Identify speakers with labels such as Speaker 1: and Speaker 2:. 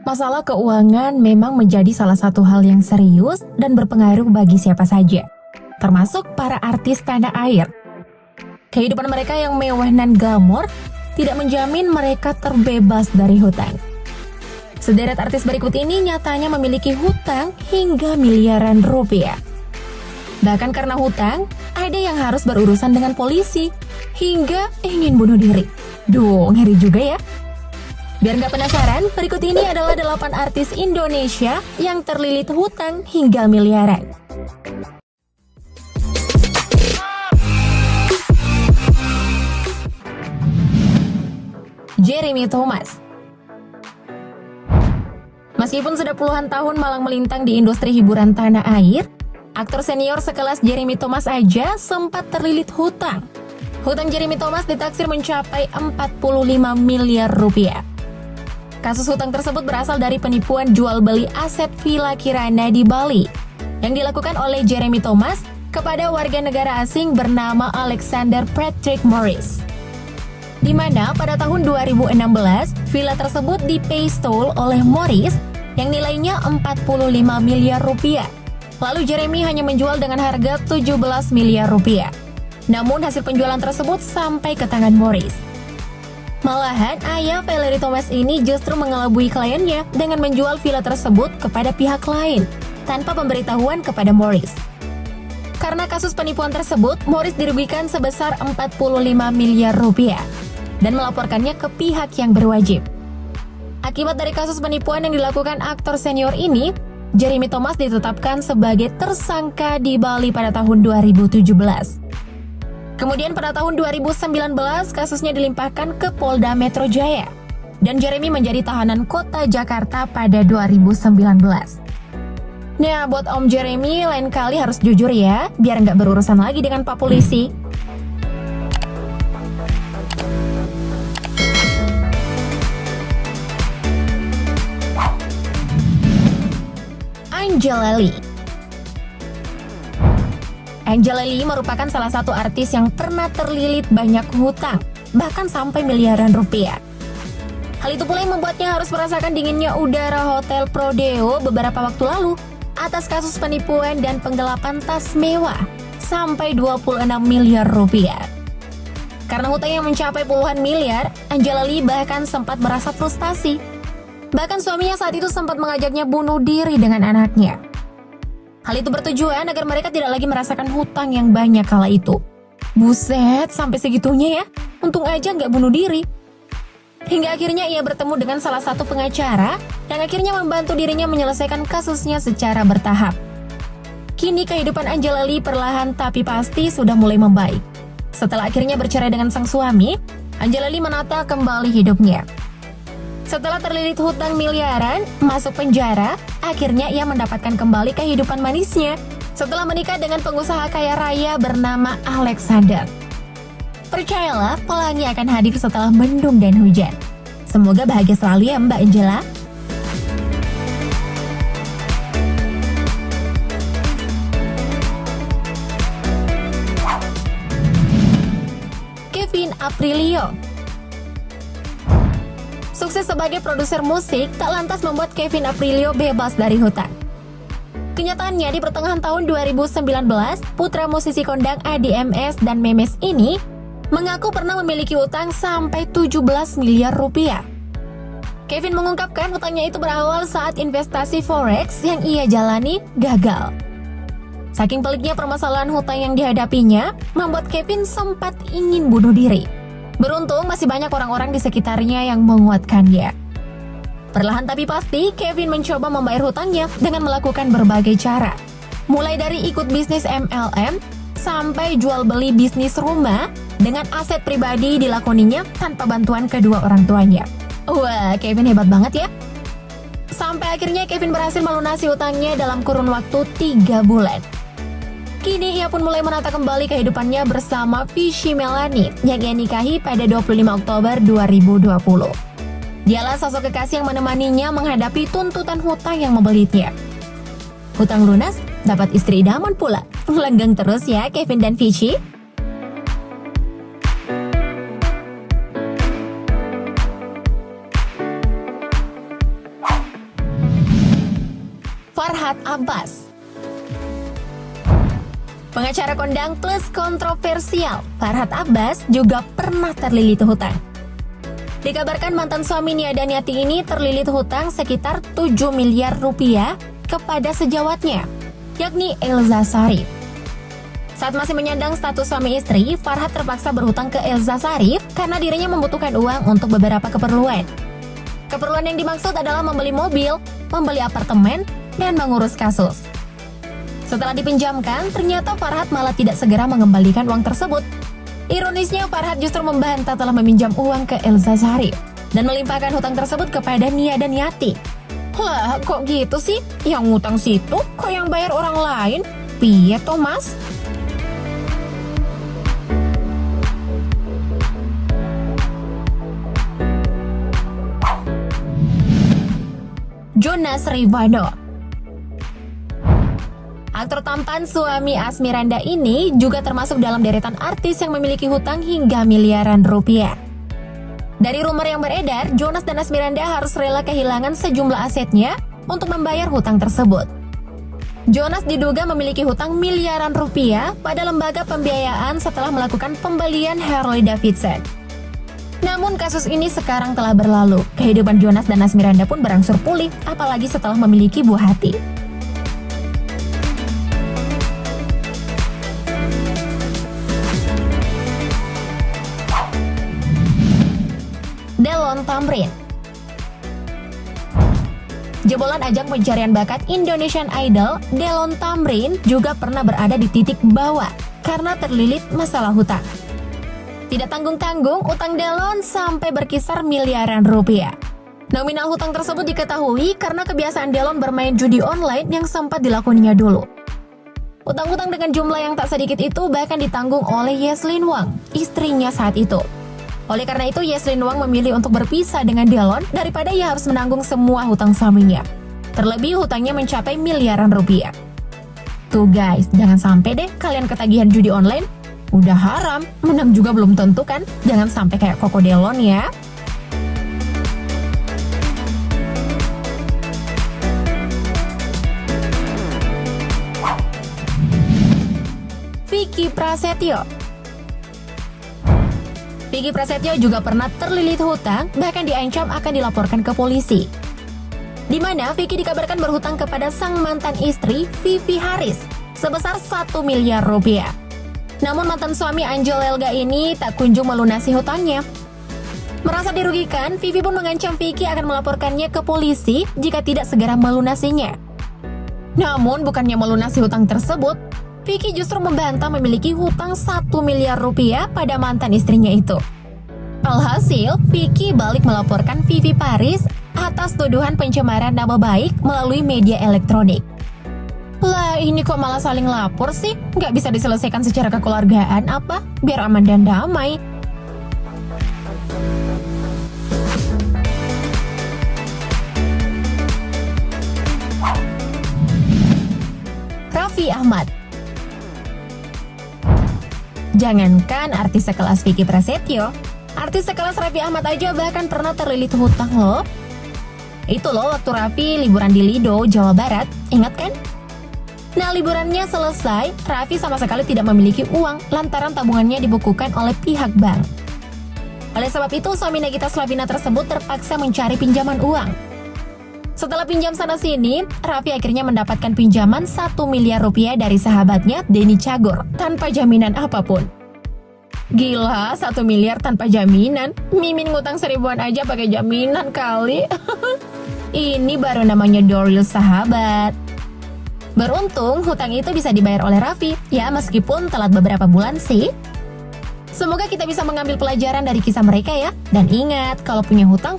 Speaker 1: Masalah keuangan memang menjadi salah satu hal yang serius dan berpengaruh bagi siapa saja, termasuk para artis tanah air. Kehidupan mereka yang mewah dan glamor tidak menjamin mereka terbebas dari hutang. Sederet artis berikut ini nyatanya memiliki hutang hingga miliaran rupiah. Bahkan karena hutang, ada yang harus berurusan dengan polisi hingga ingin bunuh diri. Duh, ngeri juga ya. Biar nggak penasaran, berikut ini adalah 8 artis Indonesia yang terlilit hutang hingga miliaran. Jeremy Thomas. Meskipun sudah puluhan tahun malang melintang di industri hiburan tanah air, aktor senior sekelas Jeremy Thomas aja sempat terlilit hutang. Hutang Jeremy Thomas ditaksir mencapai 45 miliar rupiah. Kasus hutang tersebut berasal dari penipuan jual beli aset Villa Kirana di Bali yang dilakukan oleh Jeremy Thomas kepada warga negara asing bernama Alexander Patrick Morris. Di mana pada tahun 2016, villa tersebut dipestol oleh Morris yang nilainya 45 miliar rupiah. Lalu Jeremy hanya menjual dengan harga 17 miliar rupiah. Namun hasil penjualan tersebut sampai ke tangan Morris. Malahan, ayah Valerie Thomas ini justru mengelabui kliennya dengan menjual villa tersebut kepada pihak lain, tanpa pemberitahuan kepada Morris. Karena kasus penipuan tersebut, Morris dirugikan sebesar 45 miliar rupiah dan melaporkannya ke pihak yang berwajib. Akibat dari kasus penipuan yang dilakukan aktor senior ini, Jeremy Thomas ditetapkan sebagai tersangka di Bali pada tahun 2017. Kemudian pada tahun 2019, kasusnya dilimpahkan ke Polda Metro Jaya. Dan Jeremy menjadi tahanan kota Jakarta pada 2019. Nah, buat Om Jeremy, lain kali harus jujur ya, biar nggak berurusan lagi dengan Pak Polisi. Angela Lee. Angela Lee merupakan salah satu artis yang pernah terlilit banyak hutang, bahkan sampai miliaran rupiah. Hal itu pula yang membuatnya harus merasakan dinginnya udara Hotel Prodeo beberapa waktu lalu atas kasus penipuan dan penggelapan tas mewah sampai 26 miliar rupiah. Karena hutang yang mencapai puluhan miliar, Angela Lee bahkan sempat merasa frustasi. Bahkan suaminya saat itu sempat mengajaknya bunuh diri dengan anaknya. Hal itu bertujuan agar mereka tidak lagi merasakan hutang yang banyak kala itu. Buset, sampai segitunya ya. Untung aja nggak bunuh diri. Hingga akhirnya ia bertemu dengan salah satu pengacara yang akhirnya membantu dirinya menyelesaikan kasusnya secara bertahap. Kini kehidupan Angela Lee perlahan tapi pasti sudah mulai membaik. Setelah akhirnya bercerai dengan sang suami, Angela Lee menata kembali hidupnya. Setelah terlilit hutang miliaran, masuk penjara, akhirnya ia mendapatkan kembali kehidupan manisnya setelah menikah dengan pengusaha kaya raya bernama Alexander. Percayalah, pelangi akan hadir setelah mendung dan hujan. Semoga bahagia selalu ya Mbak Angela. Kevin Aprilio. Sukses sebagai produser musik tak lantas membuat Kevin Aprilio bebas dari hutang. Kenyataannya di pertengahan tahun 2019, putra musisi kondang ADMS dan Memes ini mengaku pernah memiliki hutang sampai 17 miliar rupiah. Kevin mengungkapkan hutangnya itu berawal saat investasi forex yang ia jalani gagal. Saking peliknya permasalahan hutang yang dihadapinya, membuat Kevin sempat ingin bunuh diri. Beruntung masih banyak orang-orang di sekitarnya yang menguatkannya. Perlahan tapi pasti, Kevin mencoba membayar hutangnya dengan melakukan berbagai cara. Mulai dari ikut bisnis MLM, sampai jual beli bisnis rumah dengan aset pribadi dilakoninya tanpa bantuan kedua orang tuanya. Wah, Kevin hebat banget ya. Sampai akhirnya Kevin berhasil melunasi hutangnya dalam kurun waktu 3 bulan. Kini ia pun mulai menata kembali kehidupannya bersama Vichy Melanie yang ia nikahi pada 25 Oktober 2020. Dialah sosok kekasih yang menemaninya menghadapi tuntutan hutang yang membelitnya. Hutang lunas, dapat istri idaman pula. Lenggang terus ya Kevin dan Vichy. Farhad Abbas. Pengacara kondang plus kontroversial, Farhad Abbas juga pernah terlilit hutang. Dikabarkan mantan suami Nia Daniati ini terlilit hutang sekitar 7 miliar rupiah kepada sejawatnya, yakni Elza Syarif. Saat masih menyandang status suami istri, Farhad terpaksa berhutang ke Elza Syarif karena dirinya membutuhkan uang untuk beberapa keperluan. Keperluan yang dimaksud adalah membeli mobil, membeli apartemen, dan mengurus kasus. Setelah dipinjamkan, ternyata Farhad malah tidak segera mengembalikan uang tersebut. Ironisnya, Farhad justru membantah telah meminjam uang ke Elza Syarif dan melimpahkan hutang tersebut kepada Nia Daniati. Lah, kok gitu sih? Yang ngutang situ, kok yang bayar orang lain? Piye toh, Mas? Jonas Rivanno. Aktor tampan suami Asmiranda ini juga termasuk dalam deretan artis yang memiliki hutang hingga miliaran rupiah. Dari rumor yang beredar, Jonas dan Asmiranda harus rela kehilangan sejumlah asetnya untuk membayar hutang tersebut. Jonas diduga memiliki hutang miliaran rupiah pada lembaga pembiayaan setelah melakukan pembelian Harley Davidson. Namun kasus ini sekarang telah berlalu. Kehidupan Jonas dan Asmiranda pun berangsur pulih, apalagi setelah memiliki buah hati. Delon Thamrin. Jebolan ajang pencarian bakat Indonesian Idol, Delon Thamrin juga pernah berada di titik bawah karena terlilit masalah hutang. Tidak tanggung-tanggung, utang Delon sampai berkisar miliaran rupiah. Nominal hutang tersebut diketahui karena kebiasaan Delon bermain judi online yang sempat dilakoninya dulu. Utang-utang dengan jumlah yang tak sedikit itu bahkan ditanggung oleh Yeslin Wang, istrinya saat itu. Oleh karena itu, Yeslin Wang memilih untuk berpisah dengan Delon daripada ia harus menanggung semua hutang suaminya. Terlebih hutangnya mencapai miliaran rupiah. Tuh guys, jangan sampai deh kalian ketagihan judi online. Udah haram, menang juga belum tentu kan? Jangan sampai kayak Koko Delon ya. Vicky Prasetyo. Vicky Prasetyo juga pernah terlilit hutang, bahkan diancam akan dilaporkan ke polisi. Di mana Vicky dikabarkan berhutang kepada sang mantan istri, Vivi Haris, sebesar 1 miliar rupiah. Namun mantan suami Angel Elga ini tak kunjung melunasi hutangnya. Merasa dirugikan, Vivi pun mengancam Vicky akan melaporkannya ke polisi jika tidak segera melunasinya. Namun bukannya melunasi hutang tersebut, Vicky justru membantah memiliki hutang 1 miliar rupiah pada mantan istrinya itu. Alhasil, Vicky balik melaporkan Vivi Paris atas tuduhan pencemaran nama baik melalui media elektronik. Lah, ini kok malah saling lapor sih? Nggak bisa diselesaikan secara kekeluargaan apa? Biar aman dan damai. Raffi Ahmad. Jangankan artis sekelas Vicky Prasetyo, artis sekelas Raffi Ahmad aja bahkan pernah terlilit hutang loh. Itu loh waktu Raffi liburan di Lido, Jawa Barat, ingat kan? Nah, liburannya selesai, Raffi sama sekali tidak memiliki uang lantaran tabungannya dibukukan oleh pihak bank. Oleh sebab itu, suami Nagita Slavina tersebut terpaksa mencari pinjaman uang. Setelah pinjam sana-sini, Raffi akhirnya mendapatkan pinjaman 1 miliar rupiah dari sahabatnya Denny Cagur tanpa jaminan apapun. Gila, 1 miliar tanpa jaminan. Mimin ngutang 1000-an aja pakai jaminan kali. Ini baru namanya Doril sahabat. Beruntung hutang itu bisa dibayar oleh Raffi, ya meskipun telat beberapa bulan sih. Semoga kita bisa mengambil pelajaran dari kisah mereka ya. Dan ingat, kalau punya hutang